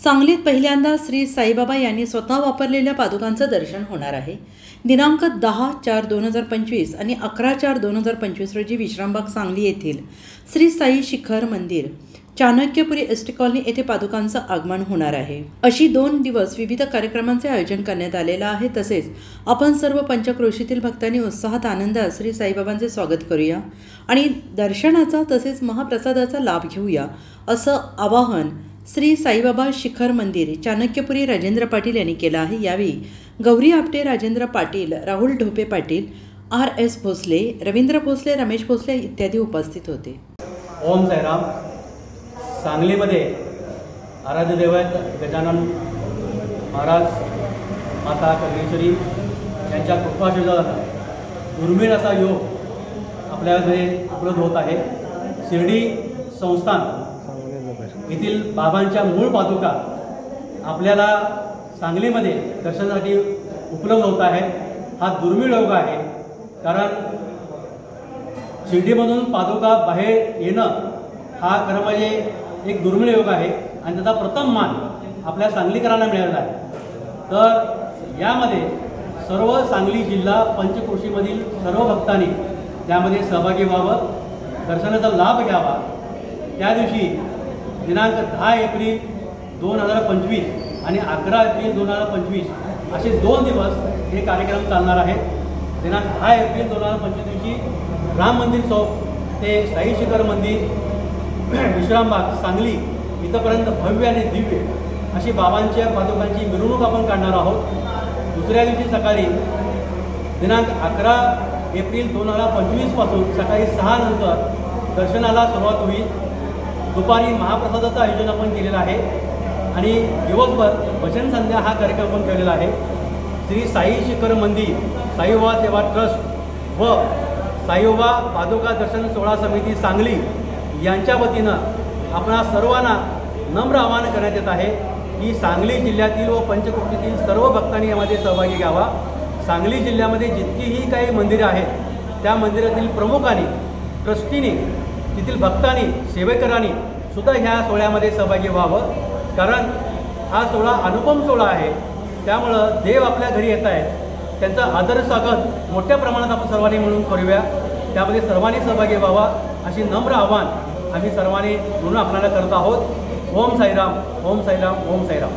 सांगलीत पहिल्यांदा श्री साईबाबा यांनी स्वतः वापरलेल्या पादुकांचं दर्शन होणार आहे। दिनांक 10/4/2025 आणि 11/4/2025 रोजी विश्रामबाग सांगली येथील श्री साई शिखर मंदिर चाणक्यपुरी एसटी कॉलनी येथे पादुकांचं आगमन होणार आहे। अशी 2 दिवस विविध कार्यक्रमांचे आयोजन करण्यात आलेलं आहे। तसेच आपण सर्व पंचक्रोशीतील भक्तांनी उत्साहात आनंदात श्री साईबाबांचे स्वागत करूया आणि दर्शनाचा तसेच महाप्रसादाचा लाभ घेऊया असं आवाहन श्री साईबाबा शिखर मंदिर चाणक्यपुरी राजेंद्र पाटील यांनी केलं आहे। यावेळी गौरी आपटे, राजेंद्र पाटील, राहुल ढोपे पाटील, RS भोसले, रवींद्र भोसले, रमेश भोसले इत्यादी उपस्थित होते। ओम साईराम। सांगलीमध्ये आराध्य दैवत गजानन महाराज, माता कल्लेश्वरी यांच्या कृपाशीर्वादाने दुर्मिळ असा योग आपल्यामध्ये उपलब्ध होत आहे। शिर्डी संस्थान येथील बाबांच्या मूळ पादुका आपल्याला सांगलीमध्ये दर्शनासाठी उपलब्ध होत आहे। हा दुर्मिळ योग आहे, कारण शिर्डीमधून पादुका बाहेर येणं हा खरं म्हणजे एक दुर्मिळ योग आहे आणि त्याचा प्रथम मान आपल्या सांगलीकरांना मिळालेला आहे। तर यामध्ये सर्व सांगली जिल्हा पंचक्रोशीमधील सर्व भक्तांनी त्यामध्ये सहभागी व्हावं, दर्शनाचा लाभ घ्यावा। त्या दिवशी दिनांक 10 एप्रिल 2025 आणि 11 एप्रिल 2025 असे 2 दिवस हे कार्यक्रम चालणार आहेत। दिनांक 10 एप्रिल 2025 दिवशी राम मंदिर चौक ते साई शिखर मंदिर विश्रामबाग सांगली इथपर्यंत भव्य आणि दिव्य अशी बाबांच्या पादुकांची मिरवणूक आपण काढणार आहोत। दुसऱ्या दिवशी सकाळी दिनांक 11 एप्रिल 2025 पासून सकाळी 6 नंतर दर्शनाला सुरुवात होईल। दुपारी महाप्रसादाचं आयोजन आपण केलेलं आहे आणि दिवसभर भजन संध्या हा कार्यक्रम आपण केलेला आहे। श्री साई शिखर मंदिर, साईबाबा सेवा ट्रस्ट व साईबाबा पादुका दर्शन सोहळा समिती सांगली यांच्या वतीनं आपणा सर्वांना नम्र आवाहन करण्यात येत आहे की सांगली जिल्ह्यातील व पंचक्रोशीतील सर्व भक्तांनी यामध्ये सहभागी घ्यावा। सांगली जिल्ह्यामध्ये जितकीही काही मंदिरे आहेत त्या मंदिरातील प्रमुखांनी, ट्रस्टीने, तेथील भक्तांनी, सेवेकरांनी सुद्धा ह्या सोहळ्यामध्ये सहभागी व्हावं, कारण हा सोहळा अनुपम सोहळा आहे। त्यामुळं देव आपल्या घरी येत आहेत, त्यांचा आदर स्वागत मोठ्या प्रमाणात आपण सर्वांनी मिळून करूया। त्यामध्ये सर्वांनी सहभागी व्हावा अशी नम्र आव्हान आम्ही सर्वांनी म्हणून आपल्याला करत आहोत। ओम साईराम, ओम साईराम, ओम साईराम।